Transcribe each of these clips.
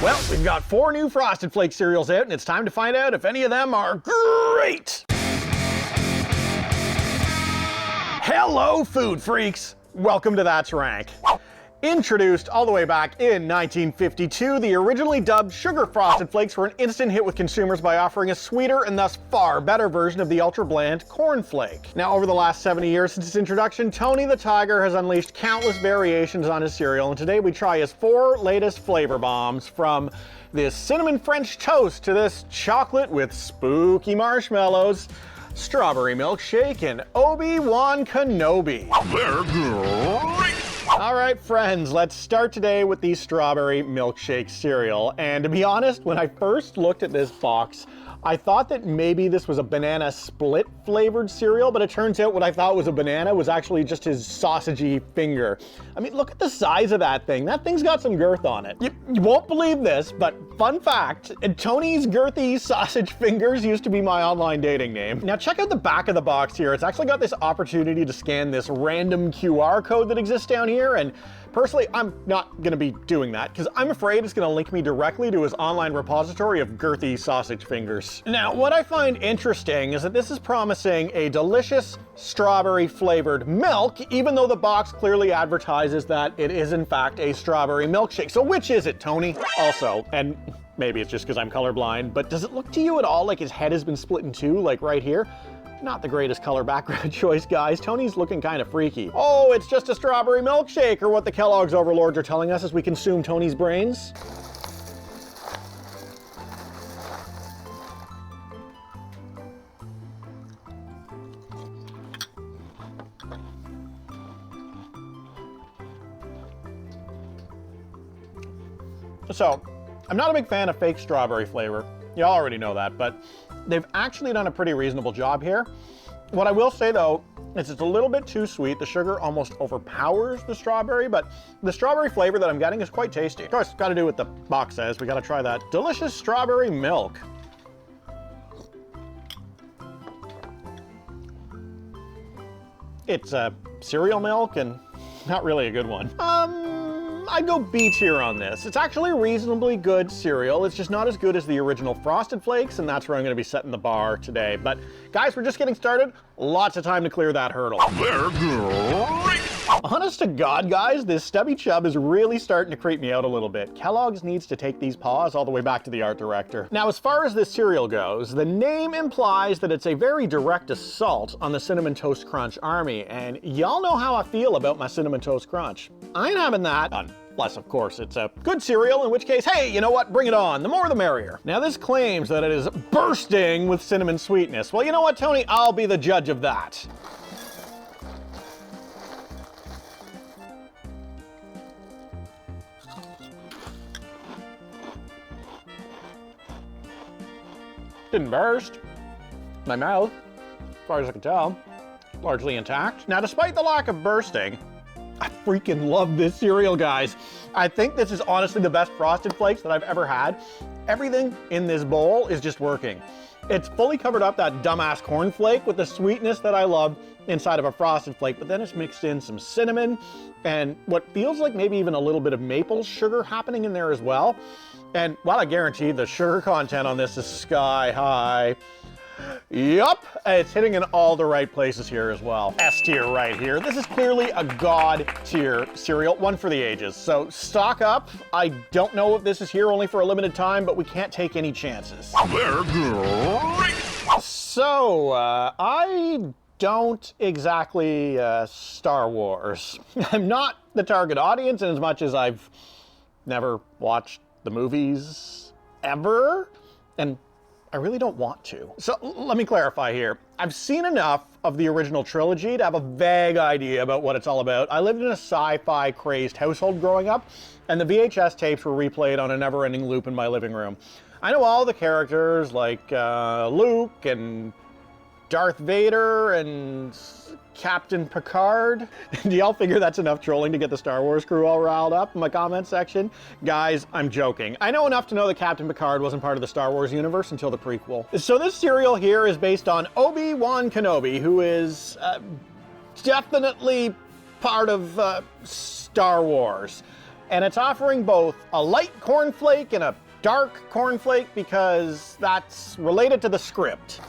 Well, we've got 4 new Frosted Flakes cereals out, and it's time to find out if any of them are great! Hello, food freaks! Welcome to That's Rank. Introduced all the way back in 1952, the originally dubbed Sugar Frosted Flakes were an instant hit with consumers by offering a sweeter and thus far better version of the ultra-bland Corn Flake. Now, over the last 70 years since its introduction, Tony the Tiger has unleashed countless variations on his cereal, and today we try his 4 latest flavor bombs, from this cinnamon French toast to this chocolate with spooky marshmallows, strawberry milkshake, and Obi Wan Kenobi. They're great! All right, friends, let's start today with the strawberry milkshake cereal. And to be honest, when I first looked at this box, I thought that maybe this was a banana split flavored cereal, but it turns out what I thought was a banana was actually just his sausagey finger. I mean, look at the size of that thing. That thing's got some girth on it. You won't believe this, but fun fact, Tony's girthy sausage fingers used to be my online dating name. Now check out the back of the box here. It's actually got this opportunity to scan this random QR code that exists down here, and personally, I'm not gonna be doing that because I'm afraid it's gonna link me directly to his online repository of girthy sausage fingers. Now, what I find interesting is that this is promising a delicious strawberry flavored milk, even though the box clearly advertises that it is in fact a strawberry milkshake. So which is it, Tony? Also, and maybe it's just because I'm colorblind, but does it look to you at all like his head has been split in two, like right here? Not the greatest color background choice, guys. Tony's looking kind of freaky. Oh, it's just a strawberry milkshake, or what the Kellogg's overlords are telling us as we consume Tony's brains. So, I'm not a big fan of fake strawberry flavor. You already know that, but they've actually done a pretty reasonable job here. What I will say though, is it's a little bit too sweet. The sugar almost overpowers the strawberry, but the strawberry flavor that I'm getting is quite tasty. Of course, it's got to do what the box says. We got to try that delicious strawberry milk. It's cereal milk and not really a good one. I'd go B tier on this. It's actually a reasonably good cereal. It's just not as good as the original Frosted Flakes, and that's where I'm gonna be setting the bar today. But guys, we're just getting started. Lots of time to clear that hurdle. They're great! Honest to God, guys, this stubby chub is really starting to creep me out a little bit. Kellogg's needs to take these paws all the way back to the art director. Now, as far as this cereal goes, the name implies that it's a very direct assault on the Cinnamon Toast Crunch army, and y'all know how I feel about my Cinnamon Toast Crunch. I ain't having that. Unless, of course, it's a good cereal, in which case, hey, you know what? Bring it on. The more the merrier. Now, this claims that it is bursting with cinnamon sweetness. Well, you know what, Tony? I'll be the judge of that. Didn't burst. My mouth, as far as I can tell, largely intact. Now, despite the lack of bursting, I freaking love this cereal, guys. I think this is honestly the best Frosted Flakes that I've ever had. Everything in this bowl is just working. It's fully covered up that dumbass corn flake with the sweetness that I love inside of a Frosted Flake, but then it's mixed in some cinnamon and what feels like maybe even a little bit of maple sugar happening in there as well. And while I guarantee the sugar content on this is sky high, yup, it's hitting in all the right places here as well. S tier right here. This is clearly a god tier cereal, one for the ages. So stock up. I don't know if this is here only for a limited time, but we can't take any chances. They're great! So, I don't exactly Star Wars. I'm not the target audience in as much as I've never watched the movies ever, and I really don't want to. So let me clarify here. I've seen enough of the original trilogy to have a vague idea about what it's all about. I lived in a sci-fi crazed household growing up, and the VHS tapes were replayed on a never-ending loop in my living room. I know all the characters like Luke and Darth Vader and Captain Picard. Do y'all figure that's enough trolling to get the Star Wars crew all riled up in my comment section? Guys, I'm joking. I know enough to know that Captain Picard wasn't part of the Star Wars universe until the prequel. So this cereal here is based on Obi Wan Kenobi, who is definitely part of Star Wars. And it's offering both a light cornflake and a dark cornflake because that's related to the script.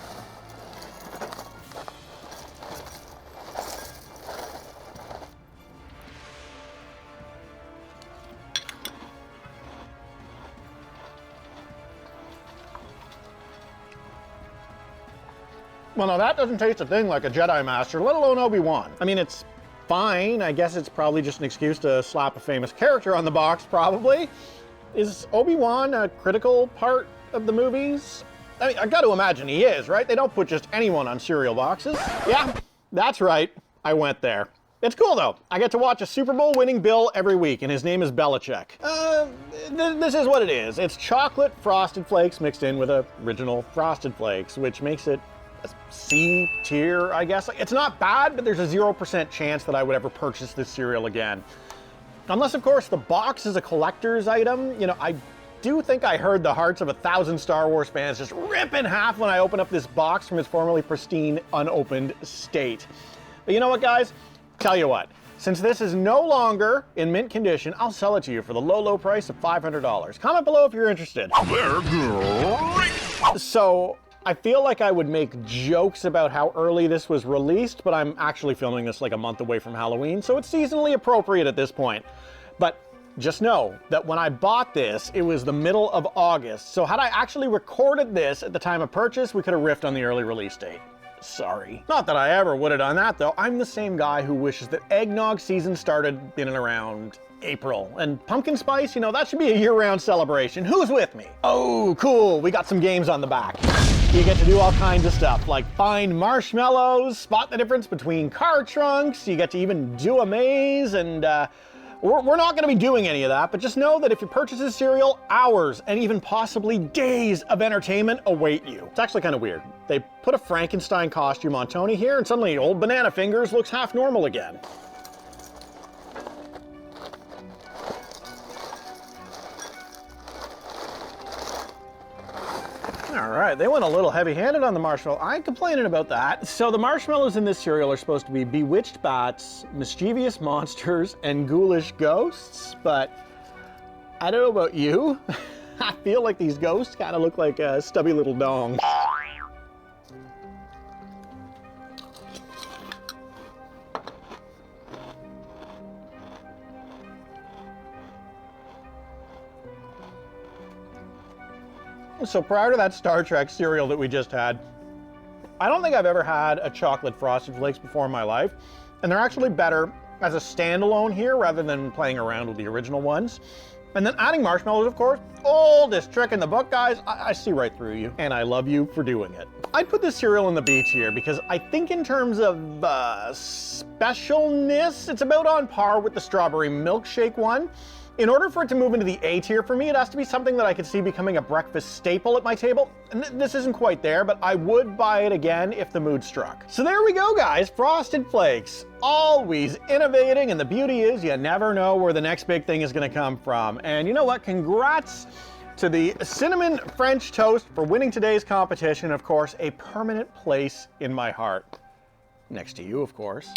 Well, now that doesn't taste a thing like a Jedi Master, let alone Obi-Wan. I mean, it's fine. I guess it's probably just an excuse to slap a famous character on the box, probably. Is Obi-Wan a critical part of the movies? I mean, I got to imagine he is, right? They don't put just anyone on cereal boxes. Yeah, that's right. I went there. It's cool, though. I get to watch a Super Bowl winning Bill every week, and his name is Belichick. This is what it is. It's chocolate Frosted Flakes mixed in with original Frosted Flakes, which makes it C tier, I guess. It's not bad, but there's a 0% chance that I would ever purchase this cereal again. Unless, of course, the box is a collector's item. You know, I do think I heard the hearts of 1,000 Star Wars fans just rip in half when I open up this box from its formerly pristine, unopened state. But you know what, guys? Tell you what. Since this is no longer in mint condition, I'll sell it to you for the low, low price of $500. Comment below if you're interested. They're great. So, I feel like I would make jokes about how early this was released, but I'm actually filming this like a month away from Halloween, so it's seasonally appropriate at this point. But just know that when I bought this, it was the middle of August, so had I actually recorded this at the time of purchase, we could have riffed on the early release date. Sorry. Not that I ever would have done that, though. I'm the same guy who wishes that eggnog season started in and around April. And pumpkin spice, you know, that should be a year-round celebration. Who's with me? Oh, cool. We got some games on the back. You get to do all kinds of stuff, like find marshmallows, spot the difference between car trunks, you get to even do a maze, and we're not going to be doing any of that, but just know that if you purchase this cereal, hours and even possibly days of entertainment await you. It's actually kind of weird. They put a Frankenstein costume on Tony here, and suddenly old Banana Fingers looks half normal again. All right, they went a little heavy-handed on the marshmallow. I ain't complaining about that. So the marshmallows in this cereal are supposed to be bewitched bats, mischievous monsters, and ghoulish ghosts, but I don't know about you. I feel like these ghosts kind of look like stubby little dongs. So prior to that Star Trek cereal that we just had, I don't think I've ever had a chocolate Frosted Flakes before in my life, and they're actually better as a standalone here rather than playing around with the original ones. And then adding marshmallows, of course, oldest trick in the book, guys. I see right through you, and I love you for doing it. I'd put this cereal in the B tier because I think in terms of specialness, it's about on par with the strawberry milkshake one. In order for it to move into the A tier for me, it has to be something that I could see becoming a breakfast staple at my table. And this isn't quite there, but I would buy it again if the mood struck. So there we go, guys. Frosted Flakes. Always innovating, and the beauty is you never know where the next big thing is going to come from. And you know what? Congrats to the Cinnamon French Toast for winning today's competition. Of course, a permanent place in my heart. Next to you, of course.